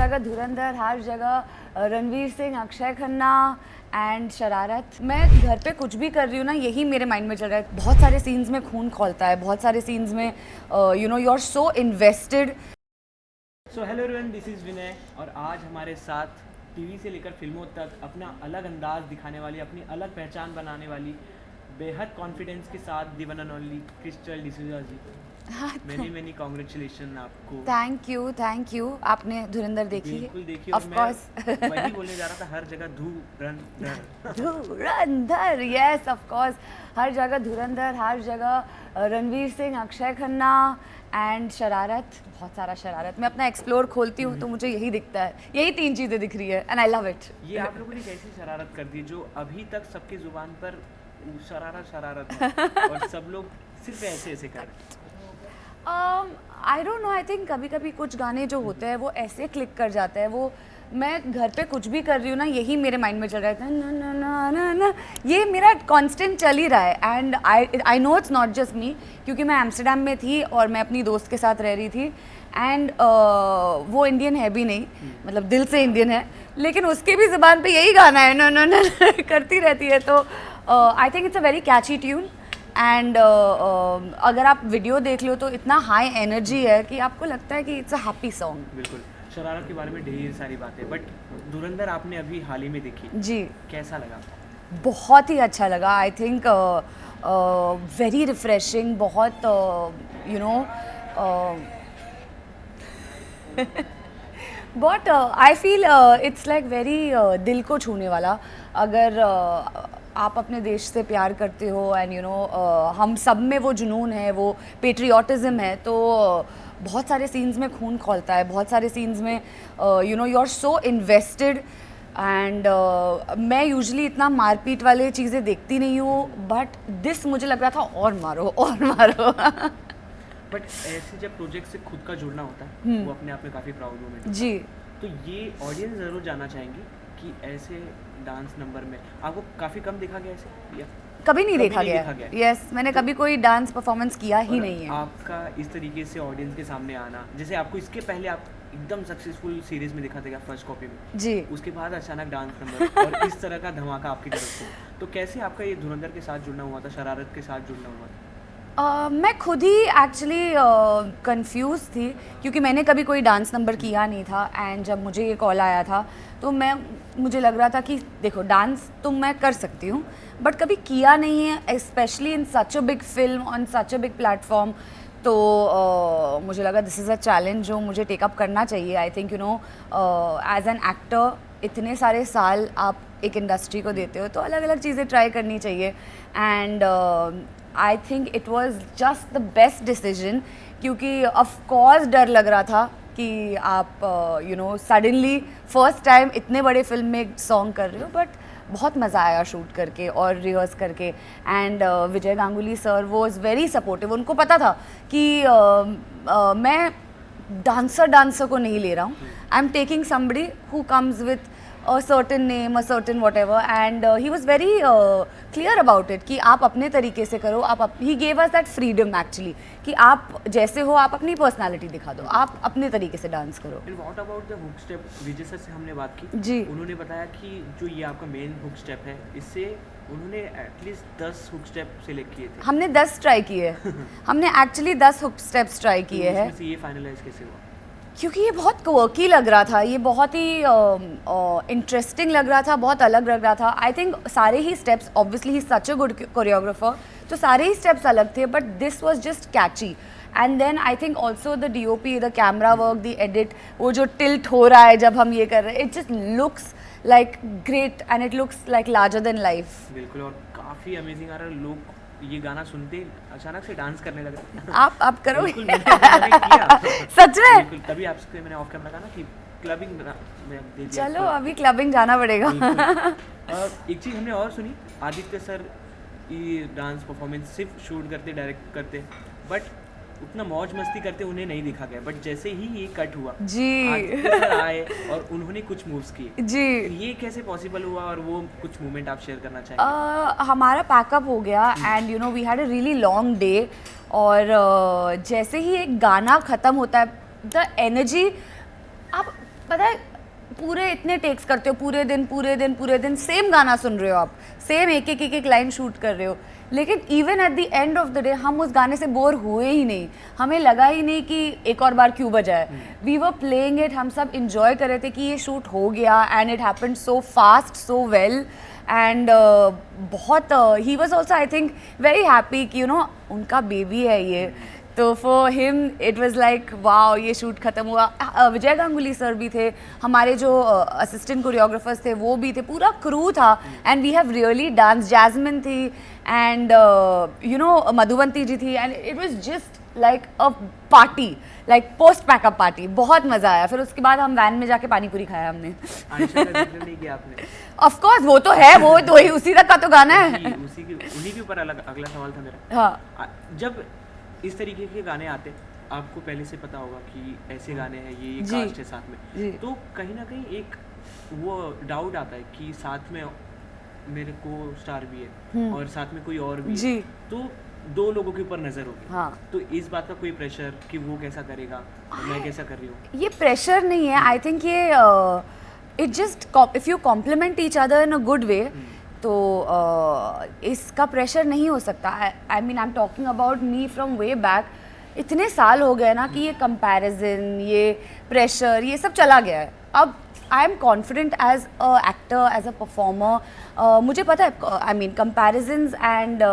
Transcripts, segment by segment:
जगह धुरंधर, हर जगह रणवीर सिंह, अक्षय खन्ना एंड शरारत। मैं घर पे कुछ भी कर रही हूँ ना, यही मेरे माइंड में चल रहा है। बहुत सारे सीन्स में खून खौलता है, बहुत सारे सीन्स में you are so invested. So hello everyone, this is Vinay और आज हमारे साथ टीवी से लेकर फिल्मों तक अपना अलग अंदाज दिखाने वाली, अपनी अलग पहचान बनाने वाली, बेहद कॉन्फिडेंस के साथ the one and only Crystal D'Souza ji. Many congratulation आपको। Thank you. आपने धुरंधर देखी है? बिल्कुल देखी। Of course. वही बोलने जा रहा था, हर जगह धुरंधर, यस ऑफ कोर्स। हर जगह धुरंधर, हर जगह रणवीर सिंह, अक्षय खन्ना एंड शरारत। बहुत सारा शरारत। मैं अपना एक्सप्लोर खोलती हूँ तो मुझे यही दिखता है, यही 3 चीज़ें दिख रही है एंड आई लव इट। ये आप लोगों ने कैसी शरारत कर दी जो अभी तक सबकी जुबान पर शरारत है और सब लोग सिर्फ ऐसे कर रहे हैं। I don't know, I think कभी कभी कुछ गाने जो होते हैं वो ऐसे क्लिक कर जाते हैं। वो मैं घर पे कुछ भी कर रही हूँ ना, यही मेरे माइंड में चल रहा था, ना ना ना ना ना, ये मेरा कांस्टेंट चल ही रहा है। And I know it's not just me, क्योंकि मैं एम्स्टर्डम में थी और मैं अपनी दोस्त के साथ रह रही थी एंड वो इंडियन है भी नहीं, मतलब दिल से इंडियन है, लेकिन उसके भी ज़बान पे यही गाना है, ना ना ना करती रहती है। तो I think it's a very catchy tune and अगर आप वीडियो देख लो तो इतना हाई एनर्जी है कि आपको लगता है कि इट्स अ हैप्पी सॉन्ग। बिल्कुल। शरारत के बारे में ढेर सारी बातें, बट धुरंधर आपने अभी हाल ही में देखी जी, कैसा लगा? बहुत ही अच्छा लगा। आई थिंक वेरी रिफ्रेशिंग, बहुत you know but I feel it's like very दिल को छूने वाला। अगर आप अपने देश से प्यार करते हो एंड यू नो हम सब में वो जुनून है, वो पेट्रियाटिज़म है, तो बहुत सारे सीन्स में खून खौलता है, बहुत सारे सीन्स में you know you are so invested. And मैं यूजुअली इतना मारपीट वाले चीज़ें देखती नहीं हूँ, बट दिस मुझे लग रहा था और मारो और मारो। बट ऐसे जब प्रोजेक्ट से खुद का जुड़ना होता है वो अपने आप में काफ़ी प्राउड मोमेंट जी। तो ये ऑडियंस ज़रूर जानना चाहेंगी कि ऐसे डांस नंबर में आपको काफ़ी कम देखा गया ऐसे, या कभी नहीं देखा गया। यस, मैंने कभी कोई डांस परफॉर्मेंस किया ही नहीं है। आपका इस तरीके से ऑडियंस के सामने आना, जैसे आपको इसके पहले आप एकदम सक्सेसफुल सीरीज में दिखा था फर्स्ट कॉपी में जी, उसके बाद अचानक डांस नंबर और इस तरह का धमाका आपकी तरफ से, तो कैसे आपका ये धुरंधर के साथ जुड़ना हुआ था, शरारत के साथ जुड़ना हुआ था? मैं खुद ही एक्चुअली कंफ्यूज थी, क्योंकि मैंने कभी कोई डांस नंबर किया नहीं था एंड जब मुझे ये कॉल आया था तो मुझे लग रहा था कि देखो डांस तो मैं कर सकती हूँ बट कभी किया नहीं है, specially in such a big film on such a big platform. तो मुझे लगा दिस इज़ अ चैलेंज जो मुझे टेकअप करना चाहिए। I think you know as an actor इतने सारे साल आप एक इंडस्ट्री को देते हो तो अलग अलग चीज़ें ट्राई करनी चाहिए and I think it was just the best decision, क्योंकि ऑफ कोर्स डर लग रहा था कि आप you know suddenly first time इतने बड़े फिल्म में एक सॉन्ग कर रहे हो, बट बहुत मज़ा आया शूट करके और रिहर्स करके। And Vijay Ganguly sir was very supportive. उनको पता था कि मैं डांसर को नहीं ले रहा हूँ, I am taking somebody who comes with a certain name, a certain whatever, and he was very clear about it कि आप अपने तरीके से करो। he gave us that freedom actually कि आप जैसे हो आप अपनी पर्सनालिटी दिखा दो, आप अपने तरीके से डांस करो। What about the hook step? Vijay sir से हमने बात की जी, उन्होंने बताया कि जो ये आपका मेन हुक स्टेप है इससे उन्होंने एटलीस्ट 10 हुक स्टेप सेलेक्ट किए थे। हमने 10 ट्राई किए हमने एक्चुअली 10 हुक स्टेप्स ट्राई किए हैं। तो ये फाइनलाइज कैसे हुआ? क्योंकि ये बहुत क्वर्की लग रहा था, ये बहुत ही इंटरेस्टिंग लग रहा था, बहुत अलग लग रहा था। आई थिंक सारे ही स्टेप्स, ऑब्वियसली ही सच अ गुड कोरियोग्राफर, तो सारे ही स्टेप्स अलग थे, but this was just catchy. And then I think also the DOP, the camera work, the edit, वो जो टिल्ट हो रहा है जब हम ये कर रहे हैं, it just looks like great and it looks like larger than life. बिल्कुल, और काफ़ी अमेजिंग आ रहा है। लोग ये गाना सुनते अचानक से डांस करने लग रहे हैं। आप करो। बिल्कुल, मैंने किया। सच में? बिल्कुल, तभी आपसे मैंने ऑफ कैमरा कहा ना कि क्लबिंग में दे दिया। चलो अभी क्लबिंग जाना पड़ेगा। एक चीज़ हमने और सुनी, आदित्य सर ये डांस परफॉर्मेंस सिर्फ शूट करते, डायरेक्ट करते, बट उतना मौज मस्ती करते उन्हें नहीं देखा गया। बट जैसे ही ये कट हुआ जी, आदित्य सर आए और उन्होंने कुछ मूव्स किए जी, ये कैसे पॉसिबल हुआ और वो कुछ मोमेंट आप शेयर करना चाहेंगे? हमारा पैकअप हो गया and you know we had a really long day, और जैसे ही एक गाना ख़त्म होता है द एनर्जी, आप पता है पूरे इतने टेक्स करते हो, पूरे दिन सेम गाना सुन रहे हो आप, सेम एक लाइन शूट कर रहे हो, लेकिन even at the end of the day हम उस गाने से बोर हुए ही नहीं, हमें लगा ही नहीं कि एक और बार क्यों बजाए. वी वर प्लेइंग इट, हम सब इंजॉय कर रहे थे कि ये शूट हो गया and it happened so fast so well. And बहुत ही was also I think very happy कि उनका बेबी है ये, तो for him it was like wow, ये शूट खत्म हुआ. विजय गांगुली सर भी थे, हमारे जो असिस्टेंट कोरियोग्राफर्स थे वो भी थे, पूरा क्रू था. And we have really dance, Jasmine थी एंड मधुवंती जी थी, and it was just like a party, like post pack up party. बहुत मज़ा आया. फिर उसके बाद हम वैन में जाके पानी पूरी खाया हमने. आयशा का जिक्र नहीं किया आपने. ऑफ कोर्स वो तो है, वो तो ही उसी तक का तो गाना है. उन्हीं के ऊपर अगला सवाल था मेरा. हाँ, जब इस तरीके के गाने आते आपको पहले से पता होगा कि ऐसे गाने हैं, ये जी, कास्ट है साथ जी. में, तो कहीं ना कहीं एक वो डाउट आता है कि साथ में मेरे को स्टार भी है और साथ में कोई और भी जी. है, तो दो लोगों के ऊपर नजर होगी. हाँ. तो इस बात का कोई प्रेशर कि वो कैसा करेगा और मैं कैसा कर रही हूँ? ये प्रेशर नहीं है. आई थिंक ये it just if you compliment each other in a good way, तो इसका प्रेशर नहीं हो सकता. I mean I am talking about me from way back. इतने साल हो गए ना कि ये कंपैरिजन, ये प्रेशर, ये सब चला गया है. अब I am confident as a actor, as a performer. मुझे पता है, आई मीन कंपैरिजन्स एंड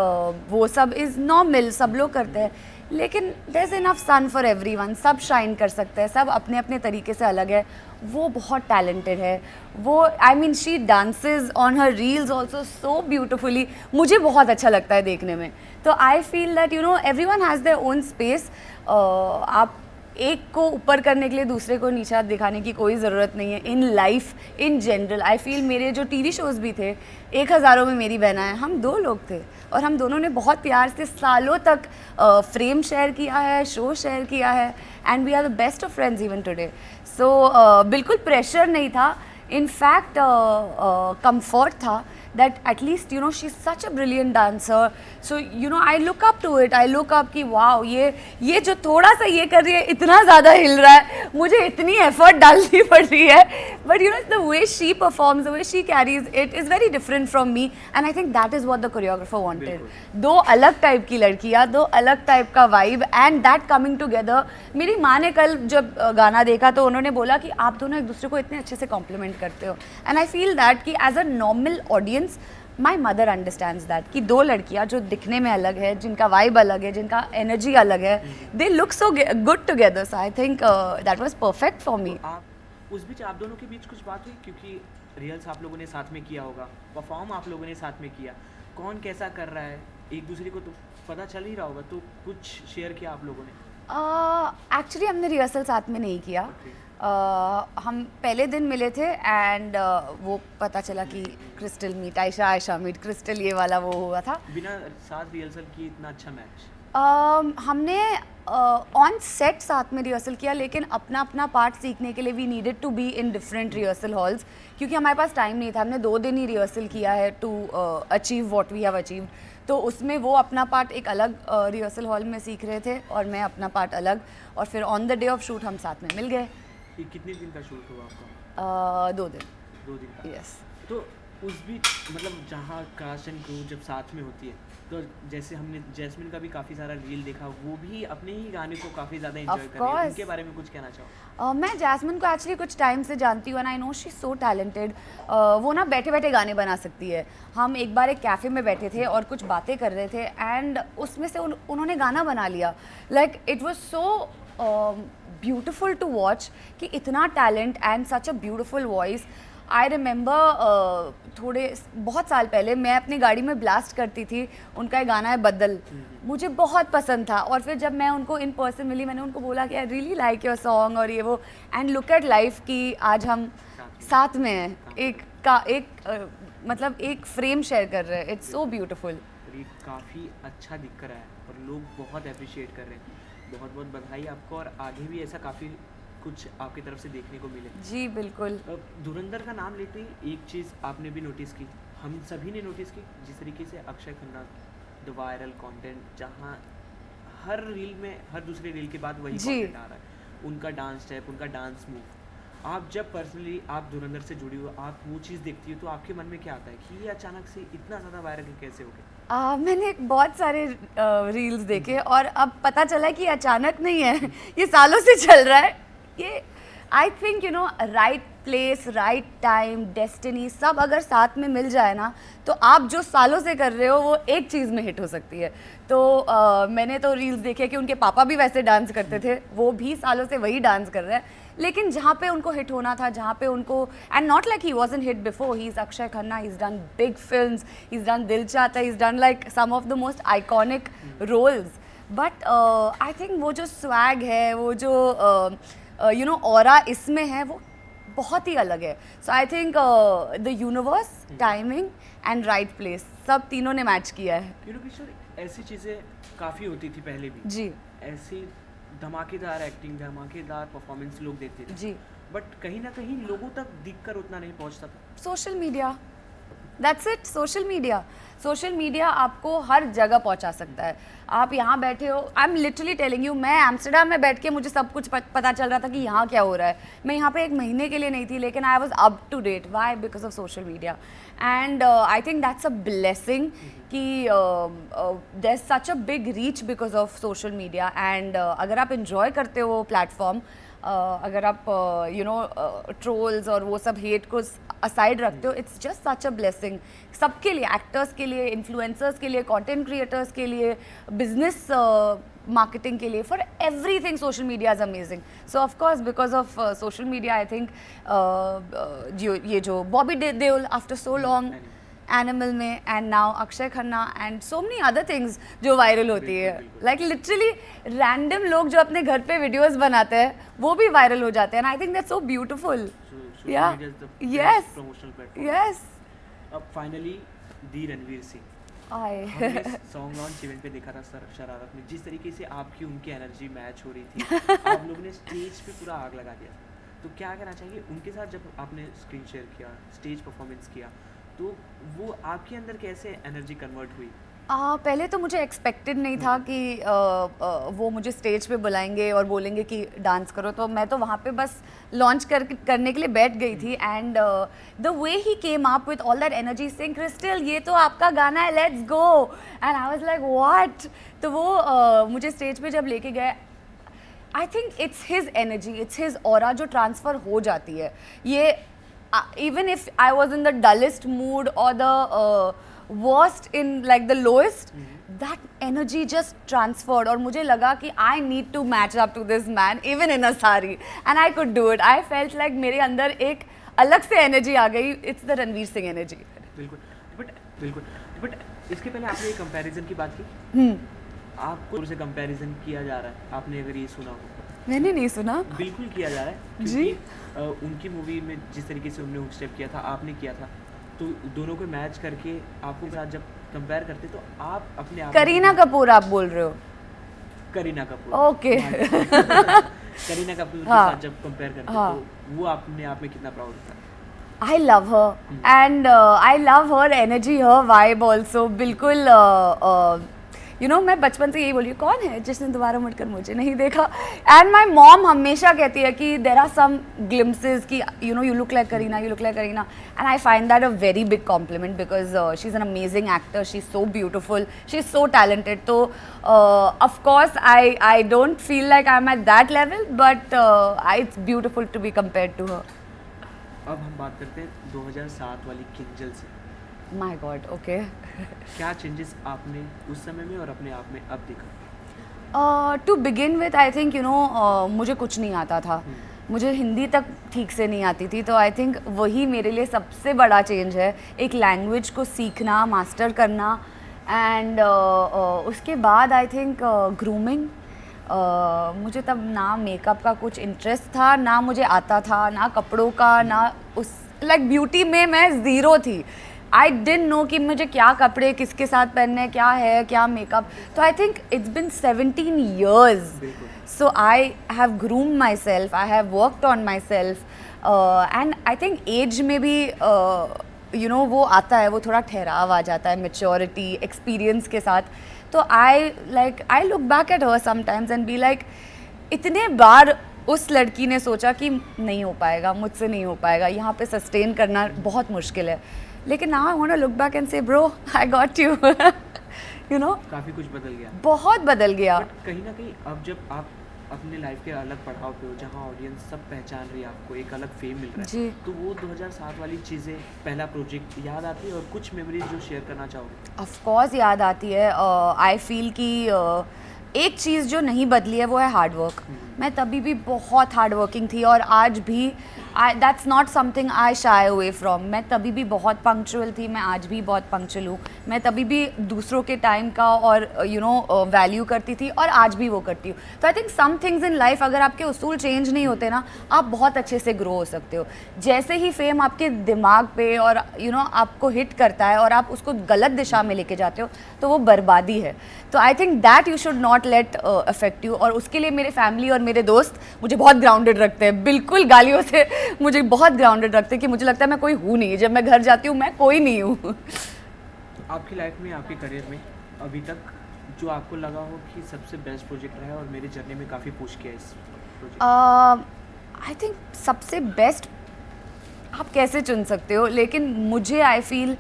वो सब इज़ नॉर्मल, सब लोग करते हैं, लेकिन there is enough sun for everyone. सब शाइन कर सकते हैं, सब अपने अपने तरीके से अलग है. वो बहुत टैलेंटेड है. वो I mean she dances on her reels also so beautifully. मुझे बहुत अच्छा लगता है देखने में. तो I feel that everyone has their own space. आप एक को ऊपर करने के लिए दूसरे को नीचा दिखाने की कोई ज़रूरत नहीं है. In life in general I feel मेरे जो टीवी शोज़ भी थे, 1000 में मेरी बहना है, हम 2 लोग थे और हम दोनों ने बहुत प्यार से सालों तक फ्रेम शेयर किया है, शो शेयर किया है, and we are the best of friends even today. So बिल्कुल प्रेशर नहीं था. इनफैक्ट कंफर्ट था that at least she's such a brilliant dancer, so I look up to it. I look up कि wow, ये जो थोड़ा सा ये कर रही है, इतना ज़्यादा हिल रहा है, मुझे इतनी एफर्ट डालनी पड़ रही है, but the way she performs, the way she carries it is very different from me, and I think that is what the choreographer wanted. दो अलग टाइप की लड़कियाँ, दो अलग टाइप का vibe, and that coming together. मेरी माँ ने कल जब गाना देखा तो उन्होंने बोला कि आप दोनों एक दूसरे को इतने अच्छे से कॉम्प्लीमेंट करते हो, and I feel that कि as a normal audience my mother understands that कि दो लड़कियाँ जो दिखने में अलग है, जिनका वाइब अलग है, जिनका एनर्जी अलग है, they look so good together. So I think that was perfect for me. आप उस बीच आप दोनों के बीच कुछ बात हुई, क्योंकि रिहर्स आप लोगों ने साथ में किया होगा, परफॉर्म आप लोगों ने साथ में किया, कौन कैसा कर रहा है एक दूसरे को तो पता चल ही रहा होगा, तो कुछ शेयर किया आप लोगों ने? एक्चुअली हमने रिहर्सल साथ में नहीं किया. हम पहले दिन मिले थे एंड वो पता चला कि Crystal meet, Ayesha meet Crystal, ये वाला वो हुआ था. बिना साथ रिहर्सल की इतना अच्छा मैच? हमने ऑन सेट साथ में रिहर्सल किया, लेकिन अपना अपना पार्ट सीखने के लिए we needed to be in different rehearsal halls, क्योंकि हमारे पास टाइम नहीं था. हमने 2 दिन ही रिहर्सल किया है to achieve what we have achieved. तो उसमें वो अपना पार्ट एक अलग रिहर्सल हॉल में सीख रहे थे और मैं अपना पार्ट अलग, और फिर on the day of shoot हम साथ में मिल गए. कितने दिन का शूट हुआ आपका? 2 दिन. 2 दिन का? यस. तो उस बीच मतलब जहाँ कास्ट एंड क्रू जब साथ में होती है, तो जैसे हमने जैस्मिन का भी काफ़ी सारा रील देखा, वो भी अपने ही गाने को काफ़ी ज़्यादा एंजॉय कर रही है. उनके बारे में कुछ कहना चाहो? मैं जैस्मिन को एक्चुअली कुछ टाइम से जानती हूँ and I no she is so talented. वो ना बैठे बैठे गाने बना सकती है. हम एक बार एक कैफ़े में बैठे थे और कुछ बातें कर रहे थे एंड उसमें से उन्होंने गाना बना लिया. Like it was so beautiful to watch कि इतना talent and such a beautiful voice. I remember बहुत साल पहले मैं अपनी गाड़ी में ब्लास्ट करती थी, उनका एक गाना है बदल, मुझे बहुत पसंद था. और फिर जब मैं उनको इन पर्सन मिली, मैंने उनको बोला कि I really like your song और ये वो, एंड लुक एट लाइफ कि आज हम साथ में हैं, मतलब एक फ्रेम शेयर कर रहे हैं. It's so beautiful. काफ़ी अच्छा दिख रहा है और लोग बहुत अप्रिशिएट कर रहे हैं. बहुत बहुत बधाई आपको, और आगे भी ऐसा काफ़ी कुछ आपकी तरफ से देखने को मिले. जी बिल्कुल. धुरंधर का नाम लेते ही एक चीज़ आपने भी नोटिस की, हम सभी ने नोटिस की, जिस तरीके से Akshay Khanna the viral content, जहाँ हर रील में हर दूसरे रील के बाद वही कंटेंट आ रहा है, उनका डांस स्टेप, उनका डांस मूव, आप जब पर्सनली आप धुरंधर से जुड़ी हो, आप वो चीज़ देखती हो तो आपके मन में क्या आता है कि ये अचानक से इतना ज़्यादा वायरल कैसे हो गया? मैंने बहुत सारे रील्स देखे और अब पता चला कि अचानक नहीं है, ये सालों से चल रहा है ये। आई think you no right place, right time, destiny सब अगर साथ में मिल जाए ना, तो आप जो सालों से कर रहे हो वो एक चीज़ में हिट हो सकती है। तो मैंने तो रील्स देखे कि उनके पापा भी वैसे डांस करते थे, वो भी सालों से वही डांस कर रहे हैं, लेकिन जहाँ पे उनको हिट होना था, जहाँ पे उनको, and not like he wasn't hit before, he is Akshaye Khanna, he is done big films, he is done Dil Chahta, he is done like some of the most iconic roles, but I think वो जो swag है, वो जो you know aura इसमें है, वो बहुत ही अलग है। So I think the universe, timing and right place, सब तीनों ने मैच किया है। यू नो किशोर, ऐसी चीज़ें काफ़ी होती थी पहले भी, जी ऐसी धमाकेदार एक्टिंग, धमाकेदार परफॉर्मेंस लोग देखते थे, जी। बट कहीं ना कहीं लोगों तक दिखकर उतना नहीं पहुंचता था। Social media, that's it. Social media आपको हर जगह पहुंचा सकता है। आप यहाँ बैठे हो, I am literally telling you, मैं एम्स्टर्डम में बैठ के मुझे सब कुछ पता चल रहा था कि यहाँ क्या हो रहा है। मैं यहाँ पे 1 महीने के लिए नहीं थी, लेकिन I was up to date. Why? Because of social media. And I think that's a blessing कि there is such a big reach because of social media. And अगर आप इंजॉय करते हो प्लेटफॉर्म, अगर आप यू नो ट्रोल्स और वो सब हेट को असाइड रखते हो, it's just such a blessing सबके लिए, एक्टर्स के लिए, इन्फ्लुएंसर्स के लिए, कंटेंट क्रिएटर्स के लिए, बिजनेस मार्केटिंग के लिए, for everything social media is amazing. So of course because of social media I think ये जो Bobby Deol after so long Animal में, and now Akshaye Khanna and so many other things जो वायरल होती है, लाइक लिटरली रैंडम लोग जो अपने घर पे वीडियोस बनाते हैं वो भी वायरल हो जाते हैं। And I think that's so beautiful. Yeah. Yes. Promotional platform. Yes. अब फाइनली दी रणवीर सिंह, आए हमने सॉन्ग लॉन्च इवेंट पे देखा था शरारत में, जिस तरीके से आपकी उनकी एनर्जी मैच हो रही थी, आप लोगों ने स्टेज पे पूरा आग लगा दिया था। तो क्या कहना चाहिए उनके साथ जब आपने स्क्रीन शेयर किया, स्टेज परफॉर्मेंस किया, तो वो आपके अंदर कैसे एनर्जी कन्वर्ट हुई? पहले तो मुझे एक्सपेक्टेड नहीं था कि वो मुझे स्टेज पे बुलाएंगे और बोलेंगे कि डांस करो, तो मैं तो वहाँ पे बस लॉन्च करने के लिए बैठ गई थी। And the way he came up with all that energy, saying crystal ये तो आपका गाना है, let's go. And I was like what. तो वो मुझे स्टेज पे जब लेके गए, I think it's his energy, it's his aura जो ट्रांसफ़र हो जाती है। ये even if I was in the dullest mood और the worst in like the lowest, that energy just transferred और मुझे लगा कि I need to match up to this man even in a sari, and I could do it. I felt like मेरे अंदर एक अलग से energy आ गई। It's the Ranveer Singh energy. बिल्कुल बट इसके पहले आपने कंपैरिजन की बात की, आपको से कंपैरिजन किया जा रहा है, आपने अगर ये सुना हो? मैंने नहीं सुना। बिल्कुल किया जा रहा है क्योंकि उनकी मूवी में जिस तरीके से उन्होंने स्टेप किया था, आपने किया था, तो दोनों को मैच करके आपको साथ जब कंपेयर करते तो आप अपने आप करीना कपूर आप बोल रहे हो? करीना कपूर, ओके। करीना कपूर के साथ जब कंपेयर करते तो वो अपने आप में कितना प्राउड था? I love her and I love her energy, her vibe also. बिल्कुल यू नो मैं बचपन से यही बोली, कौन है जिसने दोबारा मुड़कर मुझे नहीं देखा। एंड माई मॉम हमेशा कहती है कि देर आर सम ग्लिम्सेस कि you know you look like Kareena, you look like Kareena, and I find that a very big compliment because she is an amazing actor, she is so beautiful, she is so talented. तो of course I don't feel like I am at that level, but it's beautiful to be compared to her. अब हम बात करते हैं 2007 वाली किंजल से। My God, okay. क्या changes आपने उस समय में और अपने आप में अब देखा? To begin with I think you know मुझे कुछ नहीं आता था, मुझे हिंदी तक ठीक से नहीं आती थी, तो आई थिंक वही मेरे लिए सबसे बड़ा चेंज है, एक लैंग्वेज को सीखना, मास्टर करना। एंड उसके बाद आई थिंक ग्रूमिंग, मुझे तब ना मेकअप का कुछ इंटरेस्ट था, ना मुझे आता था, ना कपड़ों का, ना उस लाइक ब्यूटी में मैं ज़ीरो थी। आई डिडंट नो कि मुझे क्या कपड़े किसके साथ पहनने, क्या है, क्या मेकअप। तो I think it's been 17 years. So I have groomed myself, I have worked on myself, and I think age में भी you know वो आता है, वो थोड़ा ठहराव आ जाता है maturity, experience के साथ। तो I look back at her sometimes and be like, इतने बार उस लड़की ने सोचा कि नहीं हो पाएगा, मुझसे नहीं हो पाएगा, यहाँ पे सस्टेन करना बहुत मुश्किल है. लेकिन now I want to look back and say bro I got you. You know काफ़ी कुछ बदल गया. बहुत बदल गया. बट कहीं ना कहीं अब जब आप अपने लाइफ के अलग पड़ाव पे हो, जहाँ ऑडियंस सब पहचान रही है आपको, एक अलग फेम मिल रहा है, जी. तो वो 2007 वाली चीज़ें, पहला प्रोजेक्ट याद आती है और कुछ मेमोरीज जो शेयर करना चाहोगे? ऑफ कोर्स याद आती है. आई फील कि एक चीज़ जो नहीं बदली है वो है हार्ड वर्क. मैं तभी भी बहुत हार्ड वर्किंग थी और आज भी that's not something I shy away from. मैं तभी भी बहुत पंक्चुअल थी, मैं आज भी बहुत पंक्चुअल हूँ. मैं तभी भी दूसरों के टाइम का और यू नो वैल्यू करती थी और आज भी वो करती हूँ. तो I think some things in life, अगर आपके उसूल चेंज नहीं होते ना, आप बहुत अच्छे से ग्रो हो सकते हो. जैसे ही फेम आपके दिमाग पे और यू नो आपको हिट करता है और आप उसको गलत दिशा में लेके जाते हो, तो वो बर्बादी है. तो I think that you should not let affect you. और उसके लिए मेरे फैमिली और मेरे दोस्त मुझे बहुत ग्राउंडेड रखते हैं. बिल्कुल गालियों से मुझे बहुत ग्राउंडेड रखते हैं कि मुझे लगता है मैं कोई हूँ नहीं. जब मैं घर जाती हूँ मैं कोई नहीं हूँ. आपकी लाइफ में, आपके करियर में अभी तक जो आपको लगा हो कि सबसे बेस्ट प्रोजेक्ट रहा है और मेरी जर्नी में काफ़ी पुश किया इस प्रोजेक्ट? आई थिंक सबसे बेस्ट आप कैसे चुन सकते हो, लेकिन मुझे आई फील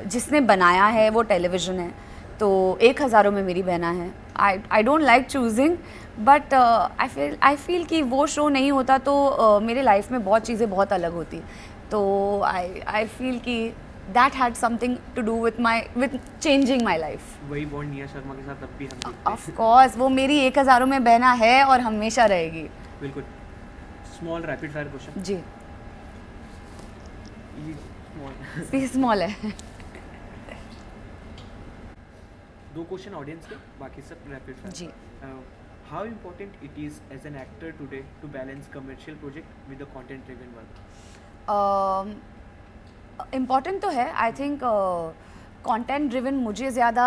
जिसने बनाया है वो टेलीविज़न है. तो 1000 में मेरी बहना है. I don't like choosing, but I feel कि वो शो नहीं होता तो मेरे लाइफ में बहुत चीज़ें बहुत अलग होती. तो आई फील कि that had something to do with changing my life. वही बॉन्ड निया शर्मा के साथ अब भी हम देखते हैं. ऑफ कोर्स वो मेरी 1000 में बहना है और हमेशा रहेगी. बिल्कुल. Small rapid fire question. जी. ये स्मॉल. सी स्मॉल है. 2 क्वेश्चन ऑडियंस के, बाकी सब रैपिड फायर. जी. How important it is as an actor today to balance commercial project with the content driven work? Important तो है. आई थिंक कंटेंट ड्रिवन मुझे ज़्यादा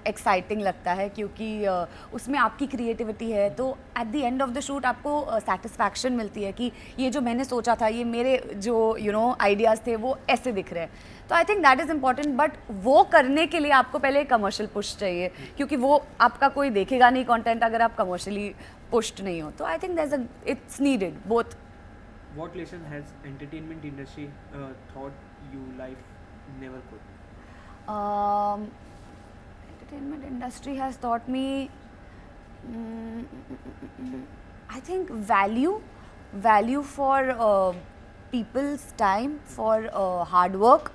एक्साइटिंग लगता है क्योंकि उसमें आपकी क्रिएटिविटी है. तो at the end of the shoot आपको सेटिस्फैक्शन मिलती है कि ये जो मैंने सोचा था, ये मेरे जो यू नो आइडियाज़ थे वो ऐसे दिख रहे हैं. तो I think that is important. But वो करने के लिए आपको पहले कमर्शियल पुश चाहिए, क्योंकि वो आपका कोई देखेगा नहीं कंटेंट अगर आप कमर्शियली पुश्ड नहीं हो. तो I think it's needed both. What lesson has entertainment industry taught you life never could? Entertainment industry has taught me, I think value for people's time, for hard work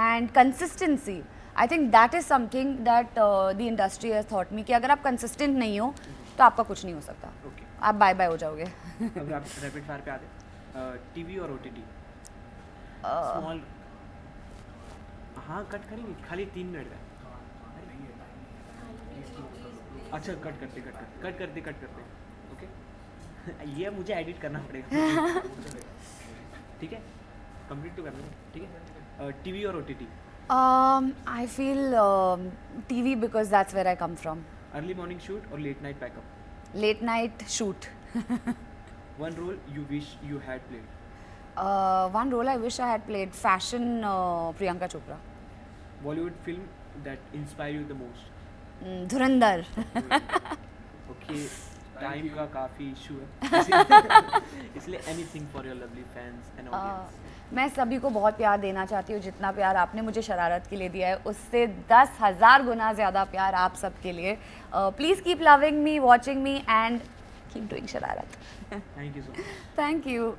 and consistency. I think that is something that the industry has taught me कि अगर आप consistent नहीं हो तो आपका कुछ नहीं हो सकता. Okay. आप बाय बाय हो जाओगे. अब रैपिड फायर पे आते. टीवी और ओटीटी? स्मॉल. हाँ कट करेंगे, खाली 3 मिनट का. अच्छा कट करते. ओके. ये मुझे एडिट करना पड़ेगा. ठीक है, कंप्लीट तो करना है. ठीक है. टीवी और OTT? I feel TV because that's where I come from. Early morning shoot और late night pack up? Late night shoot. One role you wish you had played? One role I wish I had played, fashion Priyanka Chopra. Bollywood film that inspire you the most? Dhurandhar. Okay. Time का काफ़ी issue है. इसलिए anything for your lovely fans and audience. मैं सभी को बहुत प्यार देना चाहती हूँ. जितना प्यार आपने मुझे शरारत के लिए दिया है उससे 10,000 गुना ज़्यादा प्यार आप सबके लिए. Please keep loving me, watching me and keep doing Shararat. Thank you so much. Thank you.